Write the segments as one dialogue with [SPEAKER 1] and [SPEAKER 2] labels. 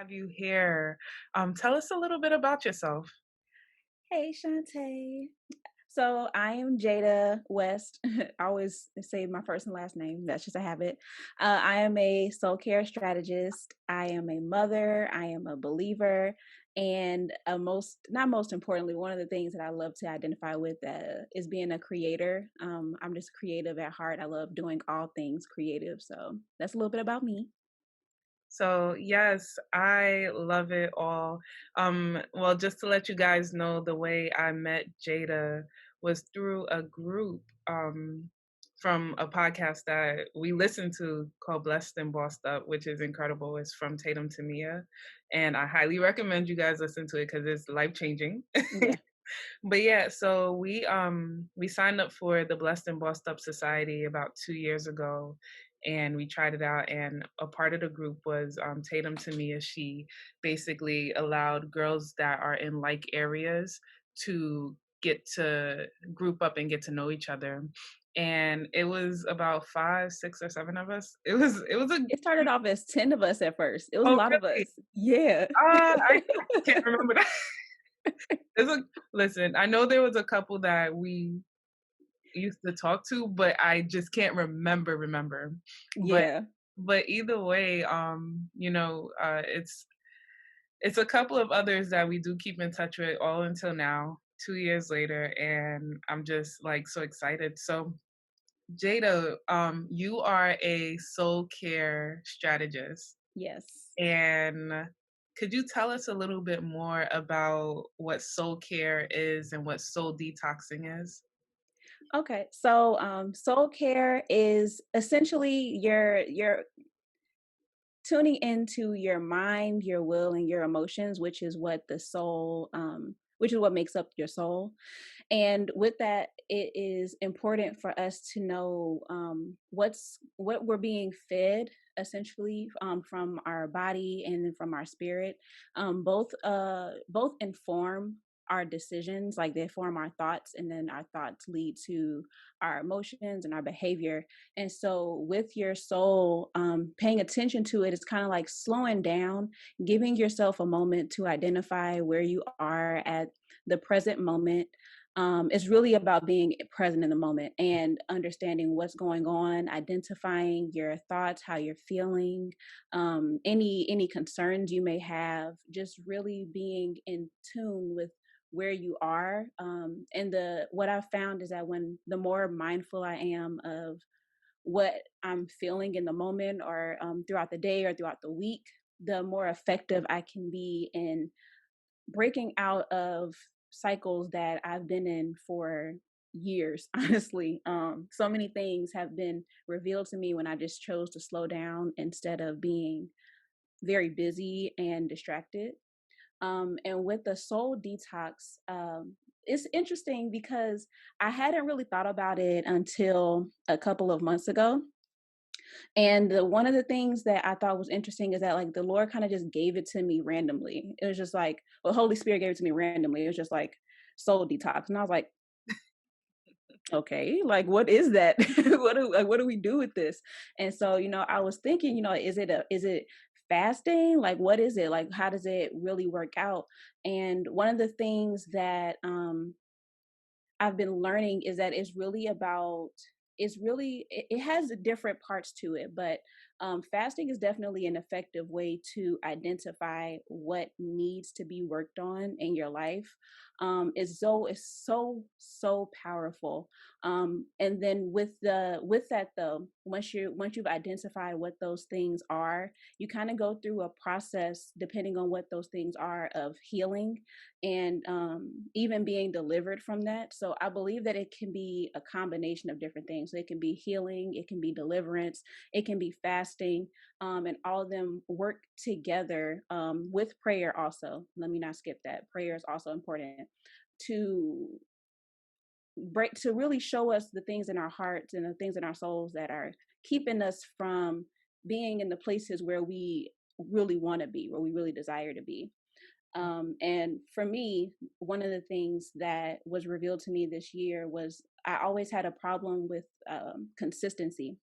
[SPEAKER 1] have you here. Tell us a little bit about yourself.
[SPEAKER 2] Hey, Shantay. So I am Jada West. I always say my first and last name. That's just a habit. I am a soul care strategist. I am a mother. I am a believer. And not most importantly, one of the things that I love to identify with is being a creator. I'm just creative at heart. I love doing all things creative. So that's a little bit about me.
[SPEAKER 1] So, yes, I love it all. Well, just to let you guys know, the way I met Jada was through a group from a podcast that we listen to called Blessed and Bossed Up, which is incredible. It's from Tatum to Mia. And I highly recommend you guys listen to it because it's life changing.
[SPEAKER 2] Yeah.
[SPEAKER 1] But yeah, so we signed up for the Blessed and Bossed Up Society about 2 years ago, and we tried it out. And a part of the group was Tatum Tamia. She basically allowed girls that are in like areas to get to group up and get to know each other. And it was about five, six, or seven of us. It was a
[SPEAKER 2] It started off as 10 of us at first. It was a
[SPEAKER 1] oh
[SPEAKER 2] lot of
[SPEAKER 1] really?
[SPEAKER 2] us. Yeah.
[SPEAKER 1] I can't remember that. There's a Listen. I know there was a couple that we used to talk to, but I just can't remember. But
[SPEAKER 2] Yeah.
[SPEAKER 1] either way, it's a couple of others that we do keep in touch with all until now, 2 years later, and I'm just like so excited. So Jada, you are a soul care strategist,
[SPEAKER 2] Yes.
[SPEAKER 1] and could you tell us a little bit more about what soul care is and what soul detoxing is?
[SPEAKER 2] Okay. So soul care is essentially your tuning into your mind, your will, and your emotions, which is what the soul which is what makes up your soul. And with that, it is important for us to know what we're being fed essentially from our body and then from our spirit. Both inform our decisions, like they form our thoughts, and then our thoughts lead to our emotions and our behavior. And so with your soul, paying attention to it is kind of like slowing down, giving yourself a moment to identify where you are at the present moment. It's really about being present in the moment and understanding what's going on, identifying your thoughts, how you're feeling, any concerns you may have, just really being in tune with where you are. And the what I've found is that when the more mindful I am of what I'm feeling in the moment or throughout the day or throughout the week, the more effective I can be in breaking out of cycles that I've been in for years, honestly. So many things have been revealed to me when I just chose to slow down instead of being very busy and distracted. And with the soul detox, it's interesting because I hadn't really thought about it until a couple of months ago. And one of the things that I thought was interesting is that like the Lord kind of just gave it to me randomly. It was just like, well, Holy Spirit gave it to me randomly. It was just like soul detox, and I was like, okay, like what is that? What do we do with this? And so I was thinking, is it fasting? Like what is it? Like how does it really work out? And one of the things that I've been learning is that it has different parts to it, but fasting is definitely an effective way to identify what needs to be worked on in your life. It's so powerful. And then with that though, once you've identified what those things are, you kind of go through a process depending on what those things are of healing and even being delivered from that. So I believe that it can be a combination of different things. So it can be healing, it can be deliverance, it can be fasting, and all of them work together with prayer also. Let me not skip that. Prayer is also important to to really show us the things in our hearts and the things in our souls that are keeping us from being in the places where we really want to be, where we really desire to be. And for me, one of the things that was revealed to me this year was I always had a problem with consistency.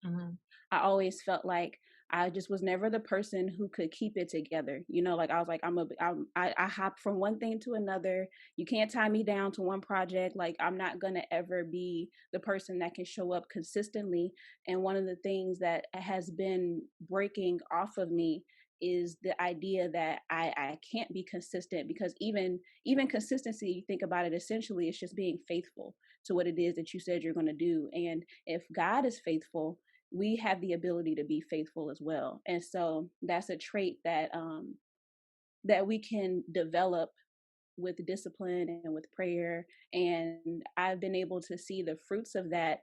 [SPEAKER 1] Mhm.
[SPEAKER 2] I always felt like I just was never the person who could keep it together. You know, like I was like, I hop from one thing to another. You can't tie me down to one project. Like I'm not gonna ever be the person that can show up consistently. And one of the things that has been breaking off of me is the idea that I can't be consistent, because even consistency, you think about it, essentially it's just being faithful to what it is that you said you're going to do. And if God is faithful, we have the ability to be faithful as well. And so that's a trait that we can develop with discipline and with prayer. And I've been able to see the fruits of that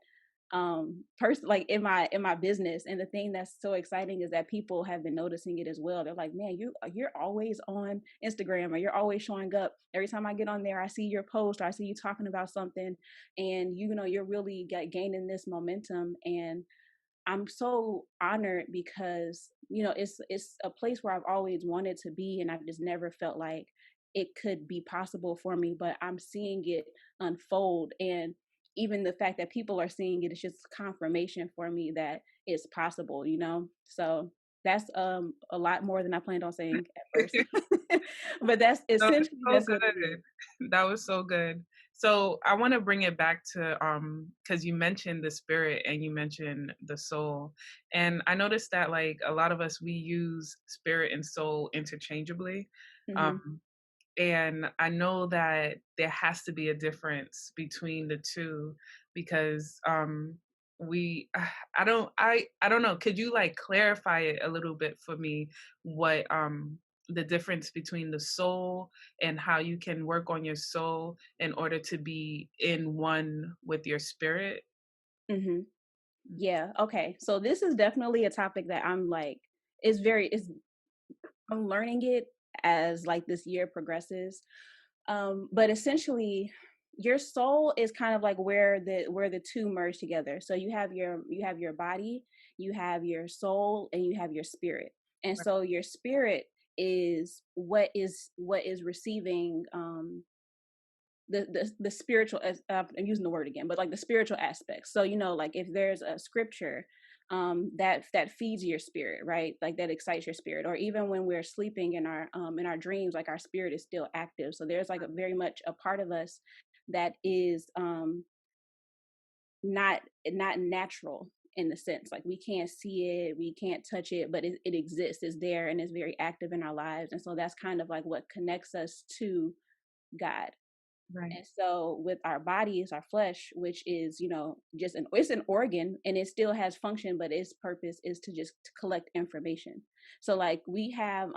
[SPEAKER 2] person, like in my business. And the thing that's so exciting is that people have been noticing it as well. They're like, man, you're always on Instagram, or you're always showing up. Every time I get on there, I see your post, or I see you talking about something, and you know you're really gaining this momentum. And I'm so honored because, you know, it's a place where I've always wanted to be, and I've just never felt like it could be possible for me, but I'm seeing it unfold. And even the fact that people are seeing it is just confirmation for me that it's possible, you know? So that's a lot more than I planned on saying at first. But that's
[SPEAKER 1] That was
[SPEAKER 2] essentially
[SPEAKER 1] so
[SPEAKER 2] that's what it is.
[SPEAKER 1] good. That was so good. So I want to bring it back to because you mentioned the spirit and you mentioned the soul. And I noticed that like a lot of us we use spirit and soul interchangeably.
[SPEAKER 2] Hmm.
[SPEAKER 1] Um and I know that there has to be a difference between the two because we I don't know, could you like clarify it a little bit for me what the difference between the soul and how you can work on your soul in order to be in one with your spirit?
[SPEAKER 2] Hmm. Yeah. Okay. So this is definitely a topic that I'm like, it's I'm learning it as like this year progresses. But essentially your soul is kind of like where the two merge together. So you have your body, you have your soul, and you have your spirit. And so your spirit is what is receiving the spiritual I'm using the word again, but like the spiritual aspects. So you know, like if there's a scripture that feeds your spirit, right, like that excites your spirit, or even when we're sleeping in our dreams, like our spirit is still active. So there's like a very much a part of us that is not natural, in the sense like we can't see it, we can't touch it, but it exists, it's there, and it's very active in our lives. And so that's kind of like what connects us to God.
[SPEAKER 1] Right,
[SPEAKER 2] And so with our bodies, our flesh, which is, you know, just it's an organ, and it still has function, but its purpose is to just to collect information. So like we have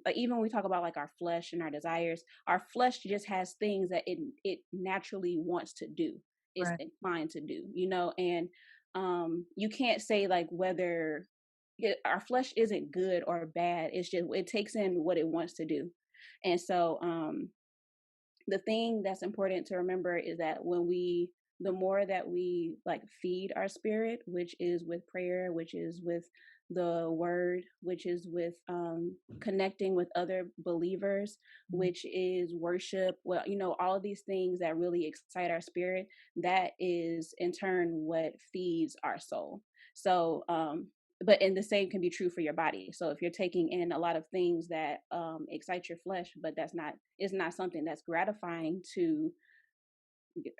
[SPEAKER 2] like even when we talk about like our flesh and our desires, our flesh just has things that it naturally wants to do, is
[SPEAKER 1] right,
[SPEAKER 2] inclined to do, you know. And you can't say like whether our flesh isn't good or bad, it's just it takes in what it wants to do. And so the thing that's important to remember is that the more that we like feed our spirit, which is with prayer, which is with the word, which is with connecting with other believers,
[SPEAKER 1] mhm,
[SPEAKER 2] which is worship, well, you know, all of these things that really excite our spirit, that is in turn what feeds our soul. So but and the same can be true for your body. So if you're taking in a lot of things that excite your flesh, but that's not, it's not something that's gratifying to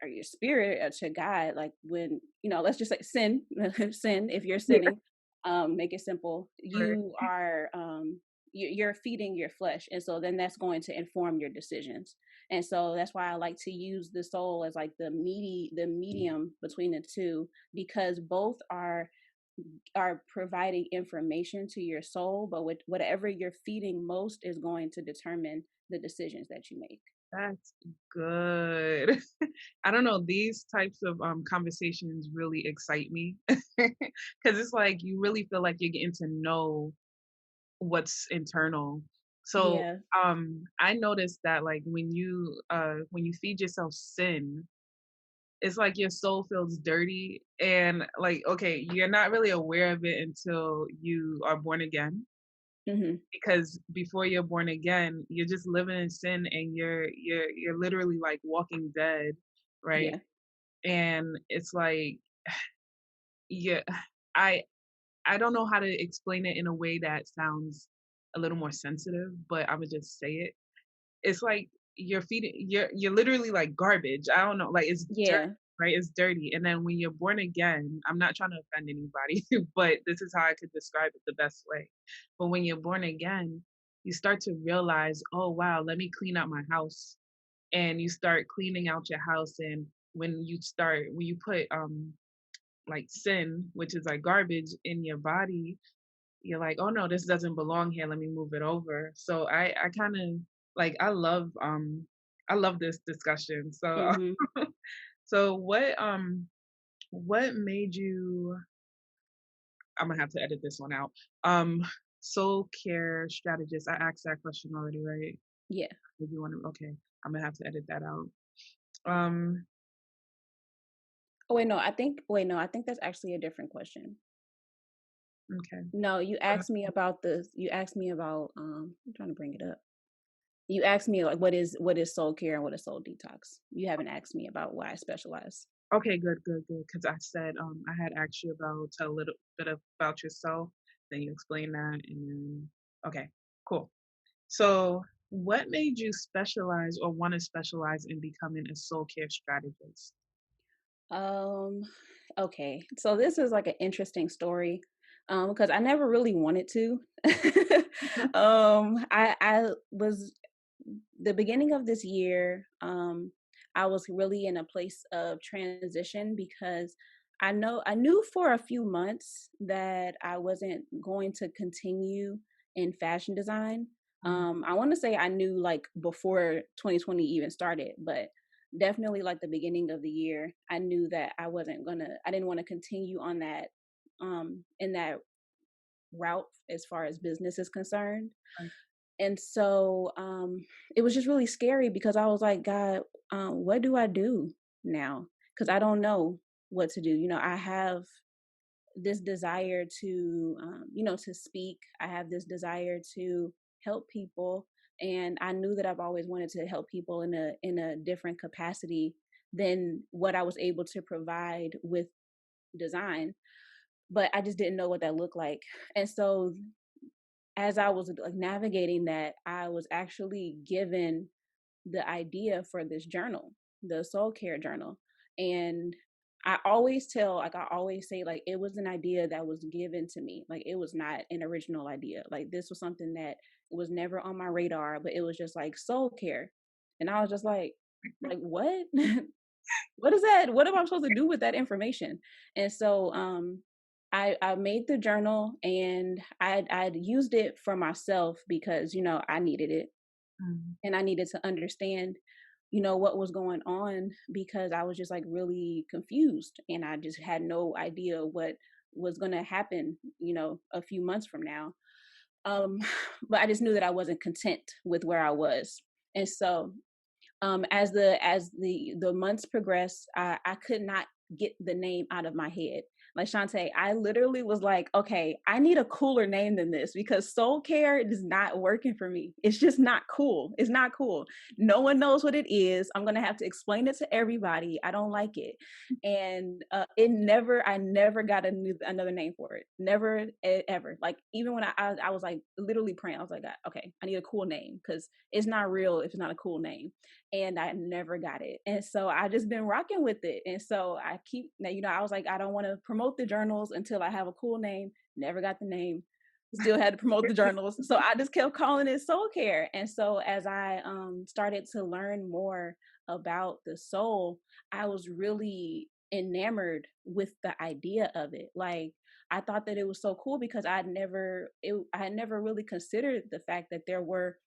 [SPEAKER 2] or your spirit or to God, like when, you know, let's just say sin, sin, if you're
[SPEAKER 1] yeah,
[SPEAKER 2] sinning, make it simple,
[SPEAKER 1] right,
[SPEAKER 2] you are you're feeding your flesh. And so then that's going to inform your decisions. And so that's why I like to use the soul as like the medium between the two, because both are providing information to your soul, but whatever you're feeding most is going to determine the decisions that you make.
[SPEAKER 1] that's good. I don't know, these types of conversations really excite me because it's like you really feel like you're getting to know what's internal. So,
[SPEAKER 2] Yeah.
[SPEAKER 1] I noticed that, like, when you feed yourself sin, it's like your soul feels dirty and, like, okay, you're not really aware of it until you are born again,
[SPEAKER 2] Hmm.
[SPEAKER 1] because before you're born again, you're just living in sin and you're literally, like, walking dead, right?
[SPEAKER 2] Yeah.
[SPEAKER 1] And it's like, yeah, I I don't know how to explain it in a way that sounds a little more sensitive, but Imma just say it. It's like you're literally like garbage. I don't know, like, it's dirty,
[SPEAKER 2] Yeah.
[SPEAKER 1] right? It's dirty, and then when you're born again, I'm not trying to offend anybody, but this is how I could describe it the best way. But when you're born again, you start to realize, "Oh, wow, let me clean out my house." And you start cleaning out your house, and when you put, like, sin, which is like garbage, in your body, you're like, "Oh, no, this doesn't belong here, let me move it over." So I kinda like, I love this discussion. So,
[SPEAKER 2] Mhm.
[SPEAKER 1] so what made you Imma have to edit this one out. Um, soul care strategist, I asked that question already, right?
[SPEAKER 2] Yeah.
[SPEAKER 1] Did you wanna okay, Imma have to edit that out. Um,
[SPEAKER 2] Oh, wait, no, I think that's actually a different question.
[SPEAKER 1] okay.
[SPEAKER 2] No, you asked me about, I'm trying to bring it up. You asked me, like, what is soul care and what is soul detox? You haven't asked me about why I specialize.
[SPEAKER 1] Okay, good, good, good. Because I said, I had asked you about tell a little bit about yourself, then you explained that, and then okay, cool. So, what made you specialize or wanna specialize in becoming a soul care strategist?
[SPEAKER 2] Um, okay. So this is like an interesting story. Because I never really wanted to. I was the beginning of this year, I was really in a place of transition because I knew for a few months that I wasn't going to continue in fashion design.
[SPEAKER 1] Mm,
[SPEAKER 2] I want to say I knew like before 2020 even started, but definitely like the beginning of the year, I knew that I didn't want to continue on that in that route as far as business is concerned.
[SPEAKER 1] right.
[SPEAKER 2] And so it was just really scary because I was like, God, what do I do now? Because I don't know what to do. I have this desire to, to speak. I have this desire to help people, and I knew that I've always wanted to help people in a different capacity than what I was able to provide with design. But I just didn't know what that looked like, and so as I was like navigating that, I was actually given the idea for this journal, the soul care journal. And I always say, like, it was an idea that was given to me. Like, it was not an original idea. Like, this was something that was never on my radar, but it was just like soul care. And I was just like, what? What is that? What am I supposed to do with that information? And so I made the journal, and I'd used it for myself because I needed it,
[SPEAKER 1] Mm,
[SPEAKER 2] and I needed to understand what was going on because I was just like really confused, and I just had no idea what was going to happen a few months from now. um but I just knew that I wasn't content with where I was. And so as the months progressed, I could not get the name out of my head. Like Shantay, I literally was like, okay, I need a cooler name than this because soul care is not working for me. It's just not cool. It's not cool. No one knows what it is. I'm gonna have to explain it to everybody. I don't like it, and I never got another name for it. Never ever. Like even when I was like literally praying, I was like, "God, okay, I need a cool name because it's not real if it's not a cool name." And I never got it. And so I just been rocking with it. And so I keep, I was like, I don't want to promote the journals until I have a cool name. Never got the name. Still had to promote the journals. So I just kept calling it soul care. And so as I started to learn more about the soul, I was really enamored with the idea of it. Like I thought that it was so cool because I had never really considered the fact that there were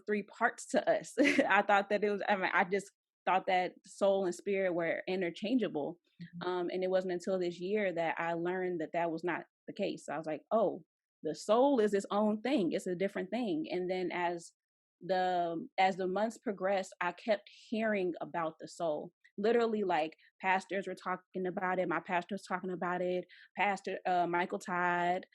[SPEAKER 2] three parts to us. I thought that it was. I mean, I just thought that soul and spirit were interchangeable,
[SPEAKER 1] mhm,
[SPEAKER 2] and it wasn't until this year that I learned that that was not the case. I was like, oh, the soul is its own thing. It's a different thing. And then as the months progressed, I kept hearing about the soul. Literally, like pastors were talking about it. My pastor was talking about it. Pastor Michael Todd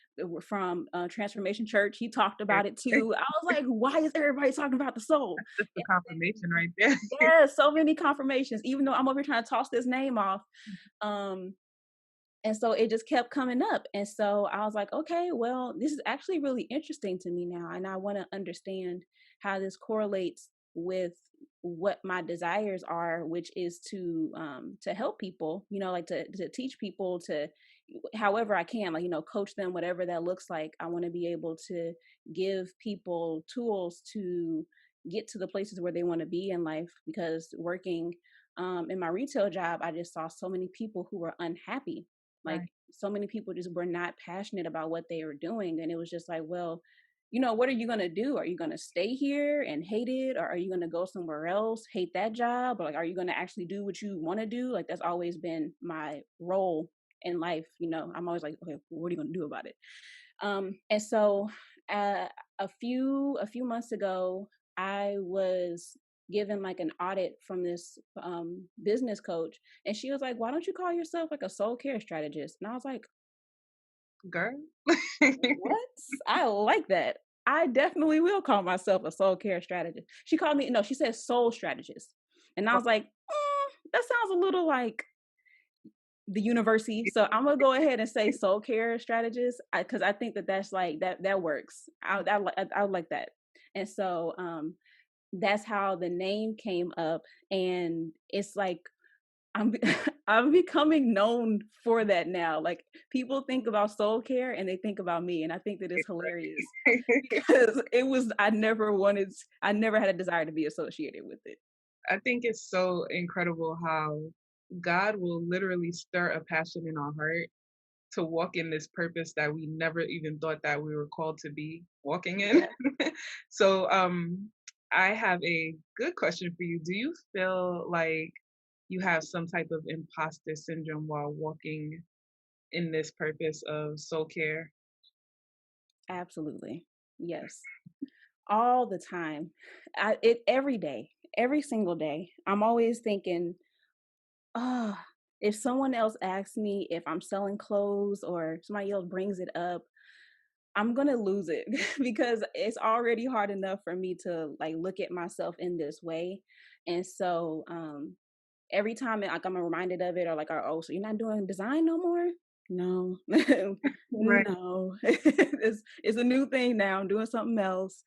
[SPEAKER 2] from Transformation Church, he talked
[SPEAKER 1] okay.
[SPEAKER 2] about it too. I was like, why is everybody talking about the soul?
[SPEAKER 1] That's the
[SPEAKER 2] And
[SPEAKER 1] confirmation right there.
[SPEAKER 2] yeah, so many confirmations. Even though I'm over here trying to toss this name off, um, And so it just kept coming up. And so I was like, okay, well, this is actually really interesting to me now. And I want to understand how this correlates with what my desires are, which is to help people, like to teach people to however I can, like, coach them, whatever that looks like. I want to be able to give people tools to get to the places where they want to be in life, because working in my retail job, I just saw so many people who were unhappy. Like,
[SPEAKER 1] Right.
[SPEAKER 2] so many people just were not passionate about what they were doing. And it was just like, well, what are you going to do? Are you going to stay here and hate it? Or are you going to go somewhere else, hate that job? Or like, are you going to actually do what you want to do? Like, that's always been my role in life. I'm always like, okay, what are you going to do about it? And so uh, a few months ago, I was given like an audit from this business coach, and she was like, "Why don't you call yourself like a soul care strategist?" And I was like,
[SPEAKER 1] Girl.
[SPEAKER 2] "What? I like that. I definitely will call myself a soul care strategist." She called me, no, she said soul strategist, and I was like, "That sounds a little like the university." So I'm gonna go ahead and say soul care strategist, because I think that's like that works. I like that. And so that's how the name came up, and it's like I'm I'm becoming known for that now. Like, people think about soul care and they think about me, and I think that is hilarious because I never had a desire to be associated with it.
[SPEAKER 1] I think it's so incredible how God will literally stir a passion in our heart to walk in this purpose that we never even thought that we were called to be walking in.
[SPEAKER 2] Yeah.
[SPEAKER 1] So, I have a good question for you. Do you feel like you have some type of imposter syndrome while walking in this purpose of soul care?
[SPEAKER 2] Absolutely. Yes. All the time. Every day, every single day. I'm always thinking, oh, if someone else asks me if I'm selling clothes or somebody else brings it up, I'm gonna lose it because it's already hard enough for me to like look at myself in this way. And so every time like I'm reminded of it, or like, oh, so you're not doing design no more? No.
[SPEAKER 1] Right.
[SPEAKER 2] No. It's a new thing now. I'm doing something else.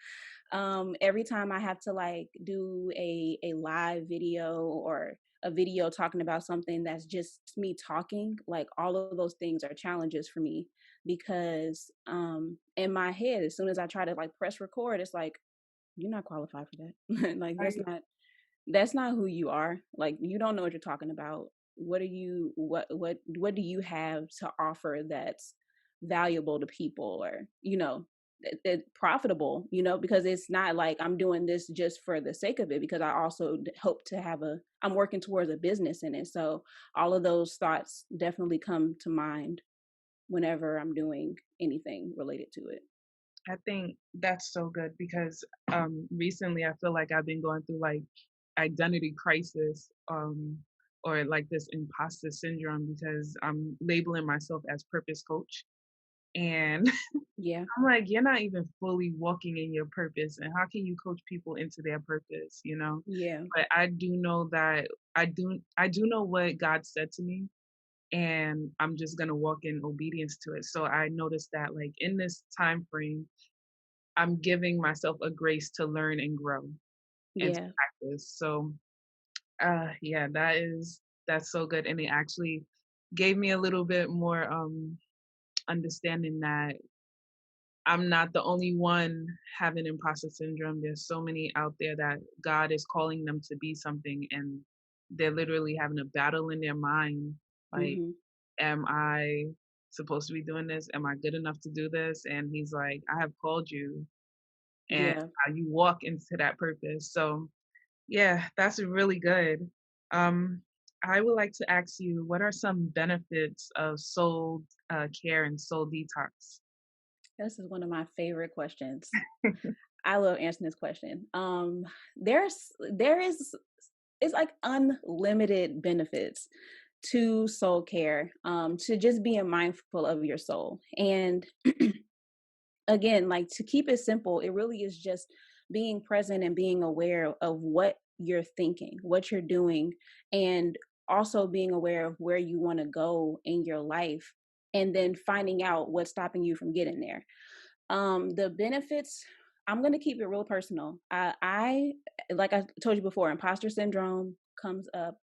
[SPEAKER 2] Every time I have to like do a live video or a video talking about something that's just me talking, like, all of those things are challenges for me, because in my head, as soon as I try to like press record, it's like, you're not qualified for that. Like,
[SPEAKER 1] Right.
[SPEAKER 2] that's not who you are. Like, you don't know what you're talking about. What do you have to offer that's valuable to people, or profitable, because it's not like I'm doing this just for the sake of it, because I also hope to have I'm working towards a business in it. So all of those thoughts definitely come to mind whenever I'm doing anything related to it.
[SPEAKER 1] I think that's so good because recently I feel like I've been going through like identity crisis or like this imposter syndrome because I'm labeling myself as purpose coach. And
[SPEAKER 2] Yeah.
[SPEAKER 1] I'm like, you're not even fully walking in your purpose. And how can you coach people into their purpose, you know?
[SPEAKER 2] Yeah.
[SPEAKER 1] But I do know that I do know what God said to me and I'm just gonna walk in obedience to it. So I noticed that like in this time frame, I'm giving myself a grace to learn and grow and to
[SPEAKER 2] Yeah.
[SPEAKER 1] practice. So yeah, that's so good. And it actually gave me a little bit more understanding that I'm not the only one having imposter syndrome. There's so many out there that God is calling them to be something and they're literally having a battle in their mind. Like,
[SPEAKER 2] Hmm.
[SPEAKER 1] am I supposed to be doing this? Am I good enough to do this? And he's like, I have called you and
[SPEAKER 2] Yeah.
[SPEAKER 1] how you walk into that purpose. So yeah, that's really good. Um, I would like to ask you, what are some benefits of soul care and soul detox?
[SPEAKER 2] This is one of my favorite questions. I love answering this question. There is it's like unlimited benefits to soul care, to just being mindful of your soul. And again, like, to keep it simple, it really is just being present and being aware of what you're thinking, what you're doing, and also being aware of where you want to go in your life, and then finding out what's stopping you from getting there. The benefits, I'm gonna keep it real personal. I like I told you before, imposter syndrome comes up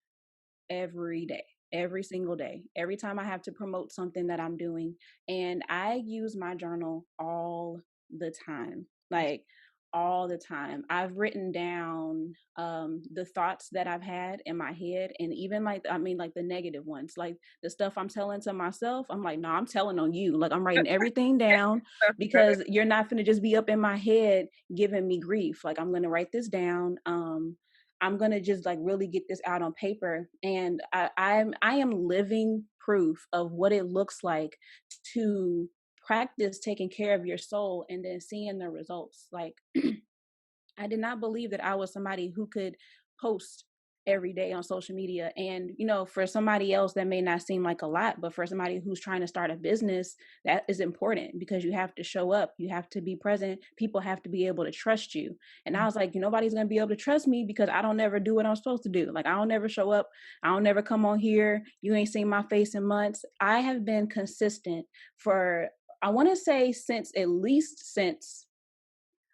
[SPEAKER 2] every day, every single day, every time I have to promote something that I'm doing. And I use my journal all the time, like all the time. I've written down the thoughts that I've had in my head, and even like, I mean, like the negative ones, like the stuff I'm telling to myself. I'm like, no, I'm telling on you. Like, I'm writing everything down
[SPEAKER 1] That's good.
[SPEAKER 2] because you're not going to just be up in my head giving me grief. Like, I'm going to write this down. I'm gonna just like really get this out on paper, and I am living proof of what it looks like to practice taking care of your soul and then seeing the results. Like, I did not believe that I was somebody who could post every day on social media. And, for somebody else, that may not seem like a lot, but for somebody who's trying to start a business, that is important because you have to show up, you have to be present, people have to be able to trust you. And I was like, nobody's going to be able to trust me because I don't never do what I'm supposed to do. Like, I don't never show up, I don't never come on here. You ain't seen my face in months. I have been consistent for, I want to say, since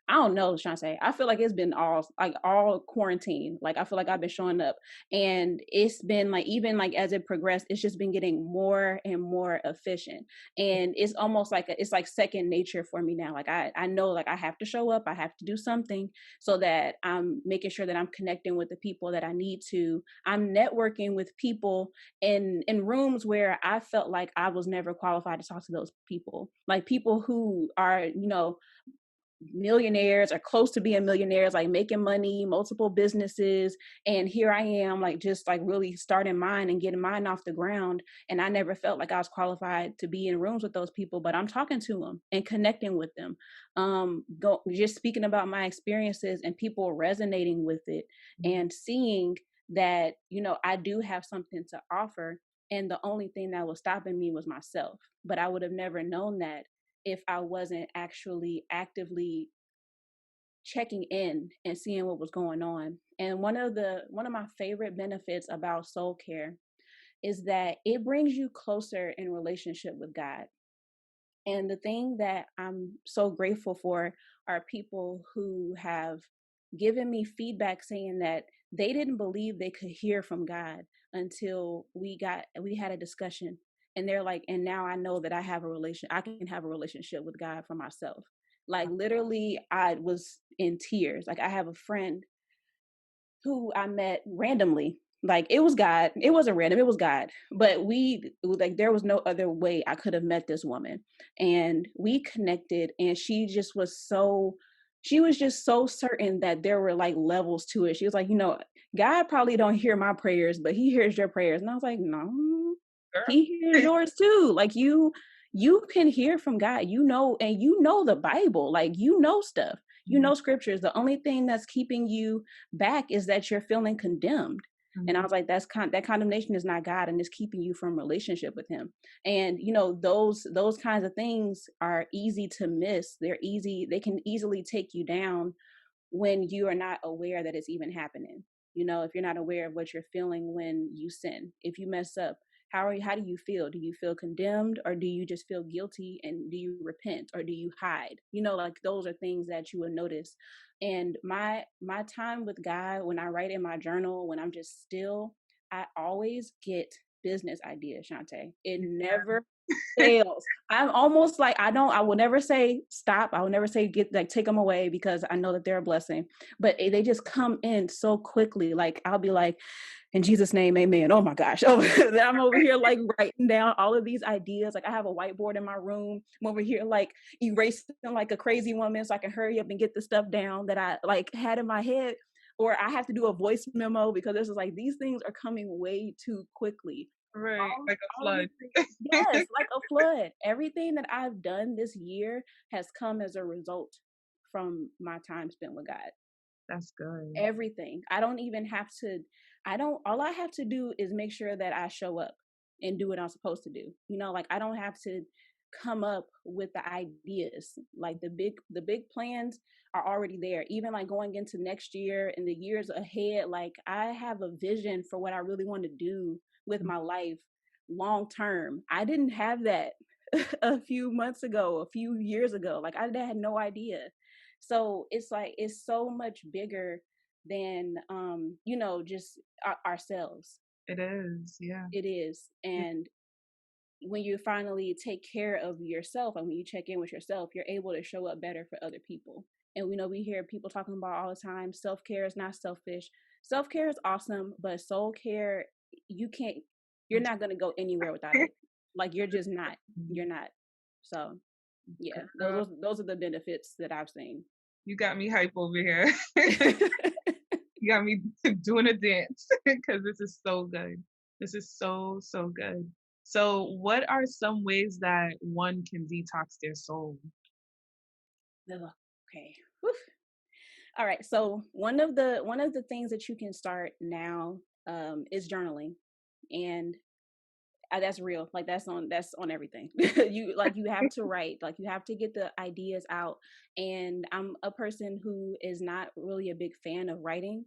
[SPEAKER 2] I don't know, Shantay. I feel like it's been all quarantine. Like, I feel like I've been showing up, and it's been like, even like as it progressed, it's just been getting more and more efficient. And it's almost like it's like second nature for me now. Like, I know, like, I have to show up, I have to do something so that I'm making sure that I'm connecting with the people that I need to. I'm networking with people in rooms where I felt like I was never qualified to talk to those people. Like, people who are, millionaires or close to being millionaires, like making money, multiple businesses. And here I am, like, just like really starting mine and getting mine off the ground. And I never felt like I was qualified to be in rooms with those people, but I'm talking to them and connecting with them. Just speaking about my experiences and people resonating with it and seeing that, I do have something to offer. And the only thing that was stopping me was myself. But I would have never known that if I wasn't actually actively checking in and seeing what was going on. And one of my favorite benefits about soul care is that it brings you closer in relationship with God. And the thing that I'm so grateful for are people who have given me feedback saying that they didn't believe they could hear from God until we had a discussion. And they're like, and now I know that I can have a relationship with God for myself. Like, literally, I was in tears. Like, I have a friend who I met randomly. Like, it was God. It wasn't random. It was God. But there was no other way I could have met this woman. And we connected, and she was just so certain that there were like levels to it. She was like, God probably don't hear my prayers, but he hears your prayers. And I was like, no, he hears yours too. Like, you can hear from God, and the Bible, like, stuff, scriptures. The only thing that's keeping you back is that you're feeling condemned. And I was like, that condemnation is not God, and it's keeping you from relationship with him. And those kinds of things are easy to miss. They can easily take you down when you are not aware that it's even happening. If you're not aware of what you're feeling when you sin, if you mess up, how do you feel? Do you feel condemned, or do you just feel guilty, and do you repent, or do you hide? Like, those are things that you will notice. And my time with God, when I write in my journal, when I'm just still, I always get business ideas, Shantay. It never fails. I'm almost like, I will never say stop. I will never say take them away, because I know that they're a blessing. But they just come in so quickly. Like, I'll be like, in Jesus' name, amen. Oh my gosh. Oh, I'm over here like writing down all of these ideas. Like, I have a whiteboard in my room. I'm over here like erasing like a crazy woman so I can hurry up and get the stuff down that I like had in my head. Or I have to do a voice memo because this is like, these things are coming way too quickly.
[SPEAKER 1] Right,
[SPEAKER 2] All,
[SPEAKER 1] like a
[SPEAKER 2] all of
[SPEAKER 1] flood.
[SPEAKER 2] these things, yes, like a flood. Everything that I've done this year has come as a result from my time spent with God.
[SPEAKER 1] That's good.
[SPEAKER 2] Everything. I don't even have to, all I have to do is make sure that I show up and do what I'm supposed to do. Like, I don't have to come up with the ideas. Like the big plans are already there. Even like going into next year and the years ahead, like I have a vision for what I really want to do with my life long term. I didn't have that a few months ago, a few years ago. Like I had no idea. So it's like it's so much bigger than just ourselves.
[SPEAKER 1] It is, yeah.
[SPEAKER 2] It is.
[SPEAKER 1] Yeah.
[SPEAKER 2] And when you finally take care of yourself and when you check in with yourself, you're able to show up better for other people. And we know we hear people talking about all the time, self-care is not selfish. Self-care is awesome, but soul care, you can't, you're not going to go anywhere without it. Like you're just not. You're not. So yeah,
[SPEAKER 1] Girl,
[SPEAKER 2] those are the benefits that I've seen.
[SPEAKER 1] you got me hype over here. You got me doing a dance because this is so good. This is so, so good. So, what are some ways that one can detox their soul?
[SPEAKER 2] Ugh, okay. Whew. All right. So one of the things that you can start now is journaling, and that's real. Like that's on everything. You have to write. Like you have to get the ideas out. And I'm a person who is not really a big fan of writing.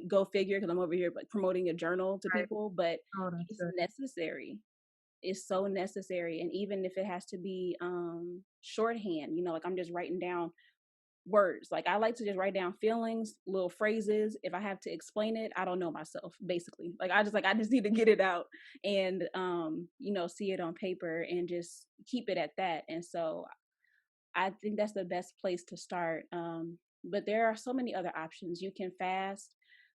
[SPEAKER 2] Go figure, because I'm over here like promoting a journal to
[SPEAKER 1] Right.
[SPEAKER 2] people, but
[SPEAKER 1] Oh, that's
[SPEAKER 2] it's
[SPEAKER 1] good.
[SPEAKER 2] necessary. It's so necessary. And even if it has to be shorthand, like I'm just writing down words. Like I like to just write down feelings, little phrases. If I have to explain it, I don't know myself, basically. Like I just need to get it out and see it on paper and just keep it at that. And so I think that's the best place to start. But there are so many other options. You can fast,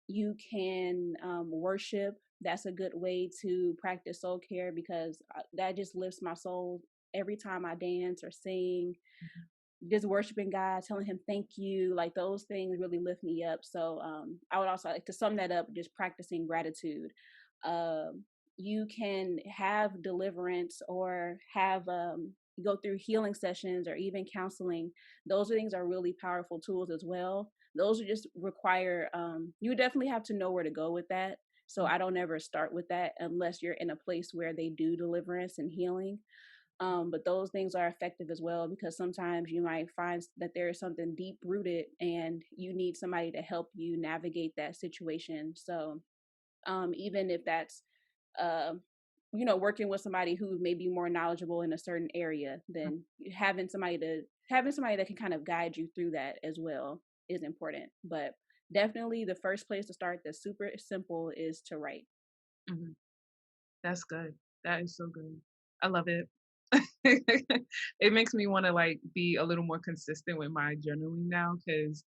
[SPEAKER 2] you can worship. That's a good way to practice soul care because that just lifts my soul every time I dance or sing, just worshiping God, telling him thank you, like those things really lift me up. So I would also like to sum that up, just practicing gratitude. You can have deliverance or have go through healing sessions or even counseling. Those things are really powerful tools as well. Those are just require you definitely have to know where to go with that. So I don't ever start with that unless you're in a place where they do deliverance and healing. But those things are effective as well because sometimes you might find that there is something deep rooted and you need somebody to help you navigate that situation. So even if that's uh, working with somebody who may be more knowledgeable in a certain area, then having somebody that can kind of guide you through that as well is important. But definitely the first place to start that's super simple is to write.
[SPEAKER 1] Mhm. That's good. That is so good. I love it. It makes me wanna, like, be a little more consistent with my journaling now because,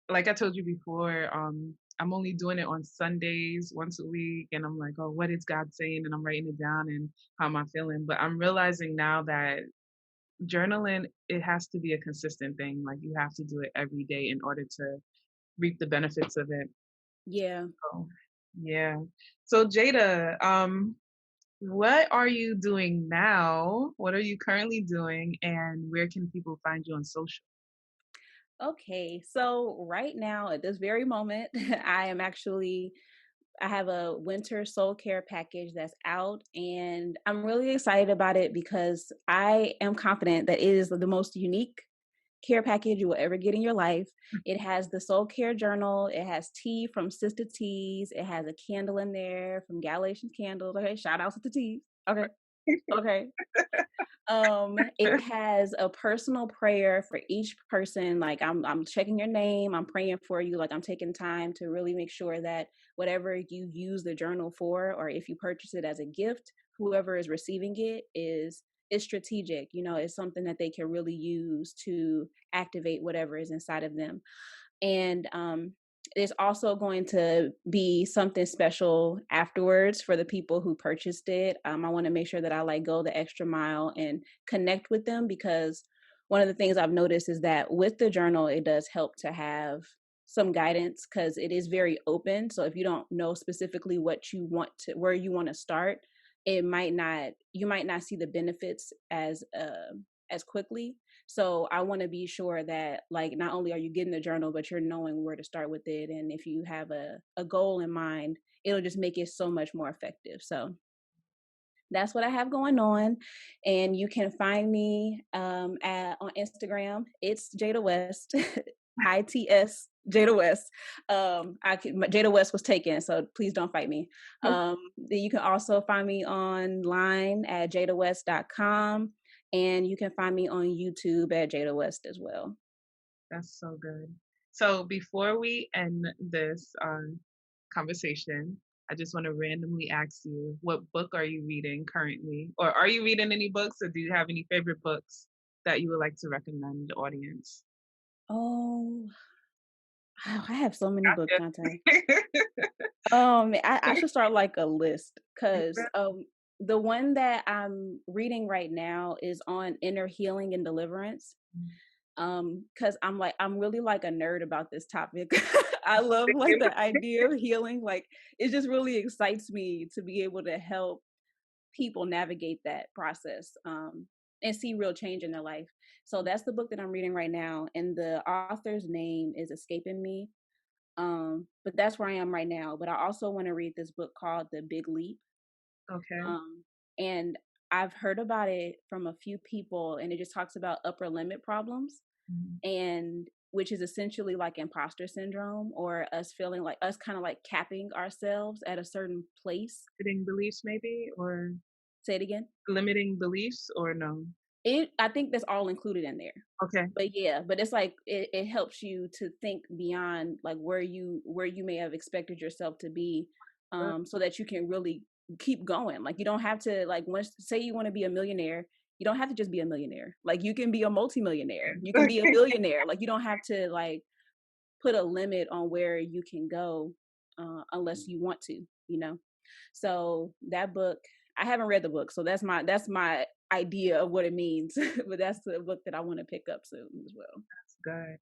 [SPEAKER 1] like I told you before, I'm only doing it on Sundays once a week, and I'm like, "Oh, what is God saying?" And I'm writing it down and how am I feeling, but I'm realizing now that journaling, it has to be a consistent thing, like, you have to do it every day in order to reap the benefits of it.
[SPEAKER 2] Yeah.
[SPEAKER 1] So, yeah. So, Jada, what are you doing now? What are you currently doing, and where can people find you on social?
[SPEAKER 2] Okay, so right now at this very moment, I have a winter soul care package that's out, and I'm really excited about it because I am confident that it is the most unique care package you will ever get in your life. It has the soul care journal, it has tea from Sister Teas, it has a candle in there from Galatians Candles. Okay, shout outs to the teas. Okay, okay. It has a personal prayer for each person. Like I'm checking your name, I'm praying for you, like I'm taking time to really make sure that whatever you use the journal for, or if you purchase it as a gift, whoever is receiving it is strategic. It's something that they can really use to activate whatever is inside of them. And there's also going to be something special afterwards for the people who purchased it. I want to make sure that I like go the extra mile and connect with them because one of the things I've noticed is that with the journal, it does help to have some guidance because it is very open. So if you don't know specifically what you want to, where you want to start, you might not see the benefits as quickly. So I want to be sure that like not only are you getting the journal, but you're knowing where to start with it. And if you have a goal in mind, it'll just make it so much more effective. So That's what I have going on, and you can find me on Instagram. It's Jada West, ITS Jada West. Jada West was taken, so please don't fight me.
[SPEAKER 1] Oh,
[SPEAKER 2] Then you can also find me online at jadawest.com, and you can find me on YouTube at Jada West as well.
[SPEAKER 1] that's so good. So before we end this conversation, I just want to randomly ask you, what book are you reading currently? Or are you reading any books, or do you have any favorite books that you would like to recommend the audience?
[SPEAKER 2] Oh, wow, I have so many books, Shantay.
[SPEAKER 1] Gotcha.
[SPEAKER 2] I should start like a list because the one that I'm reading right now is on inner healing and deliverance. Because I'm really like a nerd about this topic. I love like the idea of healing. Like it just really excites me to be able to help people navigate that process and see real change in their life. So that's the book that I'm reading right now, and the author's name is escaping me. But that's where I am right now. But I also want to read this book called The Big Leap.
[SPEAKER 1] Okay.
[SPEAKER 2] Um, and I've heard about it from a few people, and it just talks about upper limit problems,
[SPEAKER 1] Mhm.
[SPEAKER 2] and which is essentially like imposter syndrome, or us feeling like us kind of like capping ourselves at a certain place.
[SPEAKER 1] Limiting beliefs, maybe, or
[SPEAKER 2] Say it again.
[SPEAKER 1] limiting beliefs, or no?
[SPEAKER 2] I think that's all included in there.
[SPEAKER 1] Okay.
[SPEAKER 2] But yeah, but it's like it helps you to think beyond like where you may have expected yourself to be,
[SPEAKER 1] Good.
[SPEAKER 2] so that you can really keep going. Like you don't have to like once say you want to be a millionaire, you don't have to just be a millionaire. Like you can be a multimillionaire. You can be a billionaire. Like you don't have to like put a limit on where you can go unless you want to, you know. So that book, I haven't read the book, so that's my idea of what it means. But that's the book that I want to pick up soon as well.
[SPEAKER 1] That's good.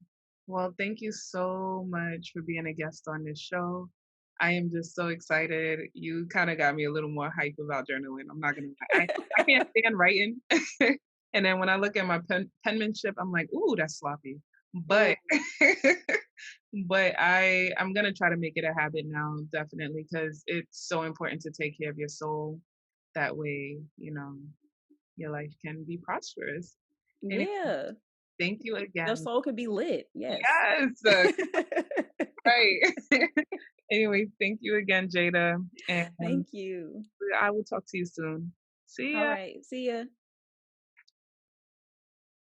[SPEAKER 1] Well, thank you so much for being a guest on this show. I am just so excited. You kind of got me a little more hype about journaling. I'm not gonna lie. I can't stand writing. And then when I look at my penmanship, I'm like, ooh, that's sloppy. But
[SPEAKER 2] Mm,
[SPEAKER 1] but I'm gonna try to make it a habit now, definitely, because it's so important to take care of your soul. That way, your life can be prosperous. Anyway,
[SPEAKER 2] yeah,
[SPEAKER 1] thank you
[SPEAKER 2] your
[SPEAKER 1] again.
[SPEAKER 2] soul could be lit. Yes.
[SPEAKER 1] Yes, right. Anyway, thank you again, Jada, and
[SPEAKER 2] Thank you.
[SPEAKER 1] I will talk to you soon. See
[SPEAKER 2] All
[SPEAKER 1] ya.
[SPEAKER 2] right. See ya.